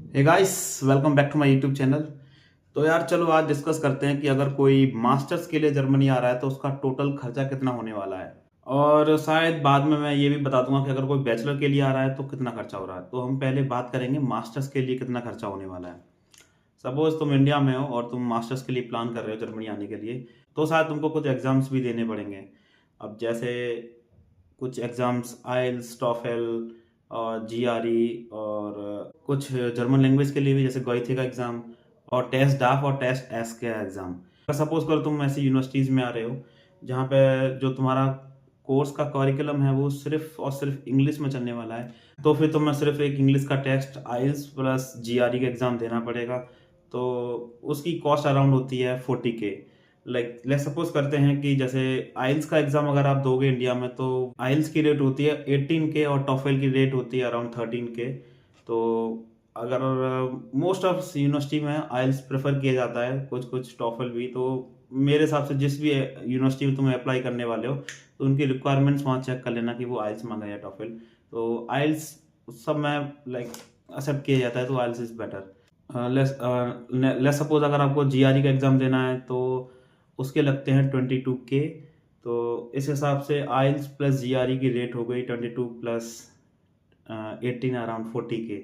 Hey guys, welcome back to my YouTube channel. तो यार चलो आज डिस्कस करते हैं कि अगर कोई मास्टर्स के लिए जर्मनी आ रहा है तो उसका टोटल खर्चा कितना होने वाला है। और शायद बाद में मैं ये भी बता दूंगा कि अगर कोई बैचलर के लिए आ रहा है तो कितना खर्चा हो रहा है। तो हम पहले बात करेंगे मास्टर्स के लिए कितना खर्चा होने वाला है। सपोज तुम इंडिया में हो और तुम मास्टर्स के लिए प्लान कर रहे हो जर्मनी आने के लिए, तो शायद तुमको कुछ एग्जाम्स भी देने पड़ेंगे। अब जैसे कुछ एग्जाम्स आइल्स, टॉफेल और जीआरई और कुछ जर्मन लैंग्वेज के लिए भी, जैसे गोइथे का एग्ज़ाम और टेस्ट डाफ और टेस्ट एस का एग्ज़ाम। अगर सपोज करो तुम ऐसी यूनिवर्सिटीज़ में आ रहे हो जहाँ पे जो तुम्हारा कोर्स का करिकुलम है वो सिर्फ और सिर्फ इंग्लिश में चलने वाला है, तो फिर तुम्हें सिर्फ एक इंग्लिश का टेस्ट आइल्स प्लस जीआरई का एग्ज़ाम देना पड़ेगा। तो उसकी कॉस्ट अराउंड होती है 40K। लाइक लेट्स सपोज करते हैं कि जैसे आइल्स का एग्जाम अगर आप दोगे इंडिया में तो आइल्स की रेट होती है 18K और टॉफेल की रेट होती है अराउंड 13K। तो अगर मोस्ट ऑफ यूनिवर्सिटी में आइल्स प्रेफर किया जाता है, कुछ कुछ टॉफेल भी। तो मेरे हिसाब से जिस भी यूनिवर्सिटी में तुम अप्लाई करने वाले हो तो उनकी रिक्वायरमेंट्स वहाँ चेक कर लेना कि वो आइल्स मांगा या टॉफेल। तो आइल्स सब में लाइक एक्सेप्ट किया जाता है, तो आइल्स इज़ बेटर। लेट्स सपोज अगर आपको जीआरई का एग्ज़ाम देना है तो उसके लगते हैं 22K। तो इस हिसाब से आइल्स प्लस जीआरई की रेट हो गई 22 प्लस 18 अराउंड 40K।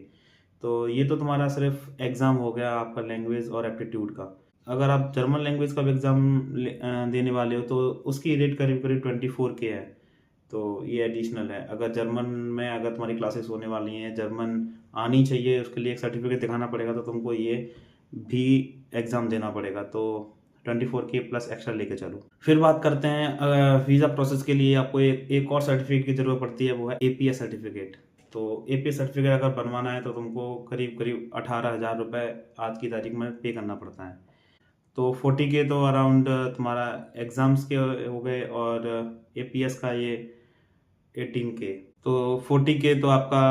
तो ये तो तुम्हारा सिर्फ एग्ज़ाम हो गया आपका लैंग्वेज और एप्टीट्यूड का। अगर आप जर्मन लैंग्वेज का भी एग्ज़ाम देने वाले हो तो उसकी रेट करीब करीब 24K है। तो ये एडिशनल है। अगर जर्मन में अगर तुम्हारी क्लासेस होने वाली हैं, जर्मन आनी चाहिए, उसके लिए एक सर्टिफिकेट दिखाना पड़ेगा, तो तुमको ये भी एग्ज़ाम देना पड़ेगा। तो 24K प्लस एक्स्ट्रा लेके चलो। फिर बात करते हैं वीज़ा प्रोसेस के लिए आपको एक और सर्टिफिकेट की ज़रूरत पड़ती है, वो है एपीएस सर्टिफिकेट। तो एपीएस सर्टिफिकेट अगर बनवाना है तो तुमको करीब करीब 18,000 रुपये आज की तारीख में पे करना पड़ता है। तो 40K तो अराउंड तुम्हारा एग्ज़ाम्स के हो गए, और एपीएस का ये 18K। तो 40K तो आपका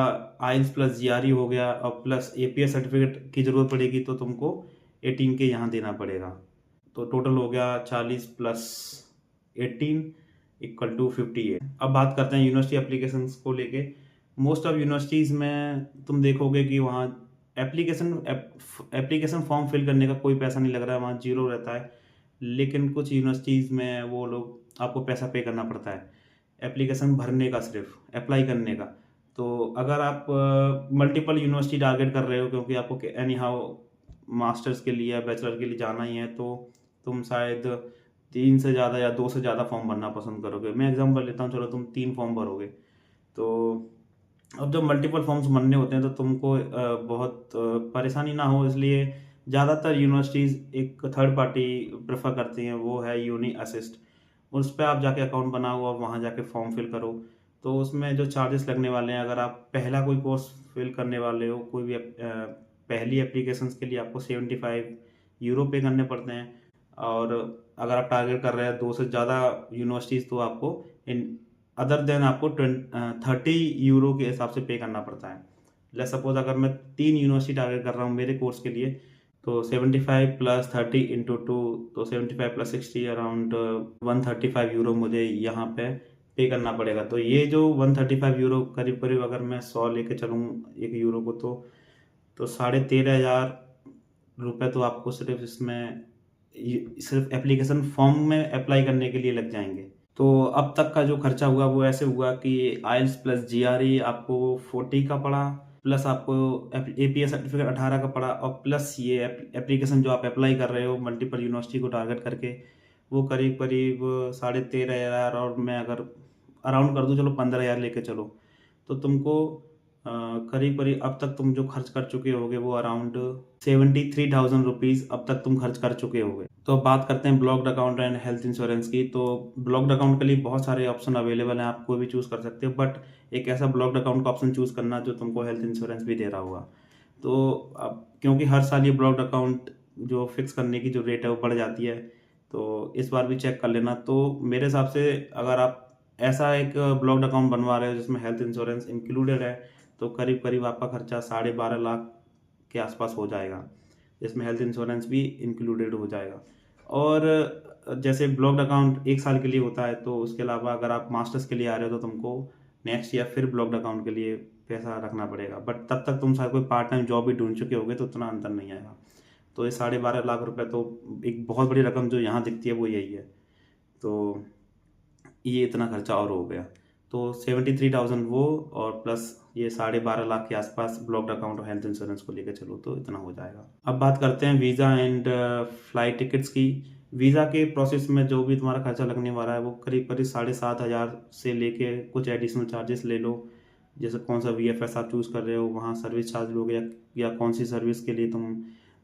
आइल्स प्लस जीआरई हो गया, और प्लस एपीएस सर्टिफिकेट की ज़रूरत पड़ेगी तो तुमको 18K यहाँ देना पड़ेगा। तो टोटल हो गया 40 प्लस 18 इक्वल टू 58। अब बात करते हैं यूनिवर्सिटी एप्लीकेशंस को लेके। मोस्ट ऑफ यूनिवर्सिटीज़ में तुम देखोगे कि वहाँ एप्लीकेशन फॉर्म फिल करने का कोई पैसा नहीं लग रहा है, वहाँ जीरो रहता है। लेकिन कुछ यूनिवर्सिटीज़ में वो लोग आपको पैसा पे करना पड़ता है एप्लीकेशन भरने का, सिर्फ अप्लाई करने का। तो अगर आप मल्टीपल यूनिवर्सिटी टारगेट कर रहे हो, क्योंकि आपको एनी हाउ मास्टर्स के लिए या बैचलर के लिए जाना ही है, तो तुम शायद 3 से ज़्यादा या 2 से ज़्यादा फॉर्म भरना पसंद करोगे। मैं एग्जांपल लेता हूँ, चलो तुम 3 फॉर्म भरोगे। तो अब जब मल्टीपल फॉर्म्स भरने होते हैं तो तुमको बहुत परेशानी ना हो, इसलिए ज़्यादातर यूनिवर्सिटीज़ एक थर्ड पार्टी प्रेफर करती हैं, वो है यूनी असिस्ट। उस पे आप जाके अकाउंट बनाओ और वहाँ जाके फॉर्म फिल करो। तो उसमें जो चार्जेस लगने वाले हैं, अगर आप पहला कोई कोर्स फिल करने वाले हो, कोई भी पहली एप्लीकेशंस के लिए आपको 75 यूरो पे करने पड़ते हैं। और अगर आप टारगेट कर रहे हैं 2 से ज़्यादा यूनिवर्सिटीज़ तो आपको इन अदर देन आपको 30 यूरो के हिसाब से पे करना पड़ता है। लेट्स सपोज अगर मैं 3 यूनिवर्सिटी टारगेट कर रहा हूँ मेरे कोर्स के लिए, तो 75 प्लस 30 इंटू 2, तो 75 प्लस 60 अराउंड 135 यूरो मुझे यहाँ पे करना पड़ेगा। तो ये जो 135 यूरो करीब करीब अगर मैं 100 लेके चलूँ 1 यूरो को, तो 13,500 रुपये तो आपको सिर्फ इसमें सिर्फ एप्लीकेशन फॉर्म में अप्लाई करने के लिए लग जाएंगे। तो अब तक का जो खर्चा हुआ वो ऐसे हुआ कि आइल्स प्लस जीआरई आपको 40 का पड़ा, प्लस आपको एपीएस सर्टिफिकेट 18 का पड़ा, और प्लस ये एप्लीकेशन जो आप अप्लाई कर रहे हो मल्टीपल यूनिवर्सिटी को टारगेट करके, वो करीब करीब 13,500। और मैं अगर अराउंड कर दूँ, चलो 15,000 लेके चलो, तो तुमको करीब करीब अब तक तुम जो खर्च कर चुके होगे वो अराउंड 73,000 रुपीज़ अब तक तुम खर्च कर चुके होगे। तो अब बात करते हैं blocked account and health insurance की। तो ब्लॉक्ड अकाउंट के लिए बहुत सारे ऑप्शन अवेलेबल हैं, आप कोई भी चूज़ कर सकते हो, बट एक ऐसा ब्लॉक्ड अकाउंट का ऑप्शन चूज़ करना जो तुमको हेल्थ इंश्योरेंस भी दे रहा होगा। तो अब क्योंकि हर साल ये ब्लॉक्ड अकाउंट जो फिक्स करने की जो रेट है वो बढ़ जाती है, तो इस बार भी चेक कर लेना। तो मेरे हिसाब से अगर आप ऐसा एक ब्लॉक्ड अकाउंट बनवा रहे हो जिसमें हेल्थ इंश्योरेंस इंक्लूडेड है, तो करीब करीब आपका खर्चा 12.5 लाख के आसपास हो जाएगा, जिसमें हेल्थ इंश्योरेंस भी इंक्लूडेड हो जाएगा। और जैसे ब्लॉक्ड अकाउंट 1 साल के लिए होता है, तो उसके अलावा अगर आप मास्टर्स के लिए आ रहे हो तो तुमको नेक्स्ट ईयर फिर ब्लॉक्ड अकाउंट के लिए पैसा रखना पड़ेगा, बट तब तक तुम शायद कोई पार्ट टाइम जॉब भी ढूंढ चुके होगे तो उतना अंतर नहीं आएगा। तो ये 12.5 लाख रुपए तो एक बहुत बड़ी रकम जो यहाँ दिखती है वो यही है। तो ये इतना खर्चा और हो गया। तो 73,000 वो, और प्लस ये 12.5 लाख के आसपास ब्लॉक्ड अकाउंट और हेल्थ इंश्योरेंस को लेकर चलो तो इतना हो जाएगा। अब बात करते हैं वीज़ा एंड फ्लाइट टिकट्स की। वीज़ा के प्रोसेस में जो भी तुम्हारा खर्चा लगने वाला है वो करीब करीब 7,500 से लेके कुछ एडिशनल चार्जेस ले लो। जैसे कौन सा VFS आप चूज़ कर रहे हो, वहाँ सर्विस चार्ज लोगे या कौन सी सर्विस के लिए तुम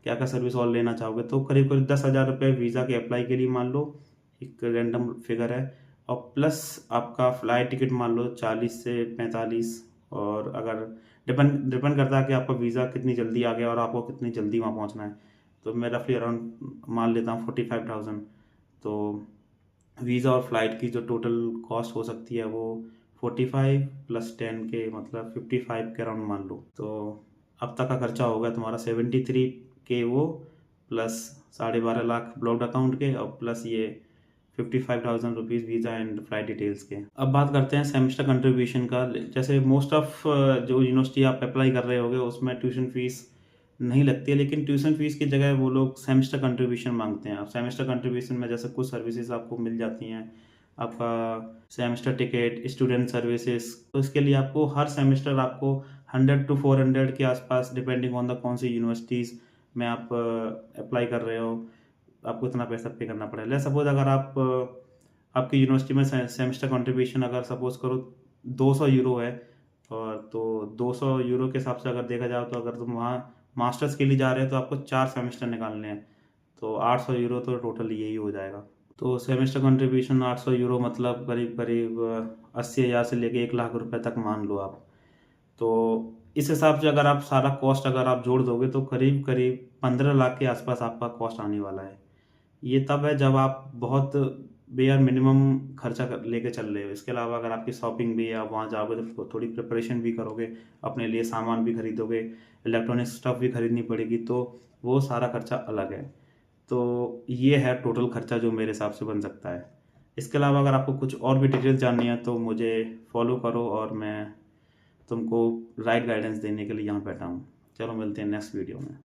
क्या क्या सर्विस और लेना चाहोगे। तो करीब करीब 10,000 रुपये वीज़ा के अप्लाई के लिए मान लो, एक रैंडम फिगर है। और प्लस आपका फ़्लाइट टिकट मान लो 40 से 45, और अगर डिपेंड करता है कि आपका वीज़ा कितनी जल्दी आ गया और आपको कितनी जल्दी वहाँ पहुँचना है। तो मैं रफली अराउंड मान लेता हूँ 45,000। तो वीज़ा और फ्लाइट की जो टोटल कॉस्ट हो सकती है वो 45 प्लस 10 के मतलब 55 के अराउंड मान लो। तो अब तक का खर्चा होगा तुम्हारा 73 के वो, प्लस 12.5 लाख ब्लॉक्ड अकाउंट के, और प्लस ये 55,000 rupees visa and flight details के। अब बात करते हैं सेमेस्टर कंट्रीब्यूशन का। जैसे मोस्ट ऑफ जो यूनिवर्सिटी आप अप्लाई कर रहे होगे उसमें ट्यूशन फीस नहीं लगती है, लेकिन ट्यूशन फीस की जगह वो लोग सेमेस्टर कंट्रीब्यूशन मांगते हैं। अब सेमेस्टर कंट्रीब्यूशन में जैसे कुछ सर्विसेज आपको मिल जाती हैं, आपका सेमेस्टर टिकट, स्टूडेंट सर्विसेज, तो इसके लिए आपको हर सेमेस्टर आपको 100 to 400 के आसपास, डिपेंडिंग ऑन द कौन सी यूनिवर्सिटीज़ में आप अप्लाई कर रहे हो, आपको इतना पैसा पे करना पड़ेगा। लेट्स सपोज अगर आप आपकी यूनिवर्सिटी में सेमेस्टर कंट्रीब्यूशन अगर सपोज करो 200 यूरो है, और तो 200 यूरो के हिसाब से अगर देखा जाए तो अगर तुम वहाँ मास्टर्स के लिए जा रहे हो तो आपको 4 सेमेस्टर निकालने हैं, तो 800 यूरो तो टोटल यही हो जाएगा। तो सेमेस्टर कंट्रीब्यूशन 800 यूरो मतलब करीब करीब 80,000 से लेके 1 लाख रुपए तक मान लो आप। तो इस हिसाब से अगर आप सारा कॉस्ट अगर आप जोड़ दोगे तो करीब करीब 15 लाख के आसपास आपका कॉस्ट आने वाला है। ये तब है जब आप बहुत बेयर मिनिमम खर्चा लेके चल रहे हो। इसके अलावा अगर आपकी शॉपिंग भी है, आप वहाँ जाओगे तो थोड़ी प्रिपरेशन भी करोगे, अपने लिए सामान भी खरीदोगे, इलेक्ट्रॉनिक स्टफ भी खरीदनी पड़ेगी, तो वो सारा खर्चा अलग है। तो ये है टोटल खर्चा जो मेरे हिसाब से बन सकता है। इसके अलावा अगर आपको कुछ और भी डिटेल्स जाननी है तो मुझे फॉलो करो, और मैं तुमको राइट गाइडेंस देने के लिए यहाँ बैठा हूँ। चलो मिलते हैं नेक्स्ट वीडियो में।